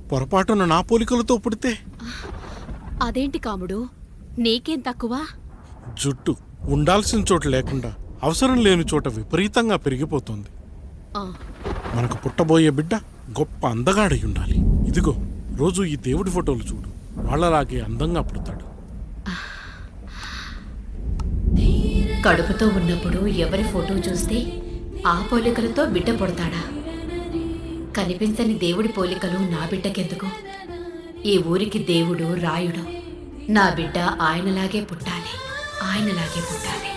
పొరపాటున నా పోలికలతో పుడితే? అదేంటి కాముడు, నీకేం తక్కువ? జుట్టు ఉండాల్సిన చోట లేకుండా అవసరం లేని చోట విపరీతంగా పెరిగిపోతుంది. మనకు పుట్టబోయే బిడ్డ గొప్ప అందగాడై ఉండాలి. ఇదిగో రోజు ఈ దేవుడి ఫోటోలు చూడు, వాళ్ళలాగే అందంగా పుడతాడు. కడుపుతో ఉన్నప్పుడు ఎవరి ఫోటో చూస్తే ఆ పోలికలతో బిడ్డ పుడతాడా? కనిపించని దేవుడి పోలికలు నా బిడ్డకెందుకు? ఈ ఊరికి దేవుడు రాయుడు. నా బిడ్డ ఆయనలాగే పుట్టాలి, ఆయనలాగే పుట్టాలి.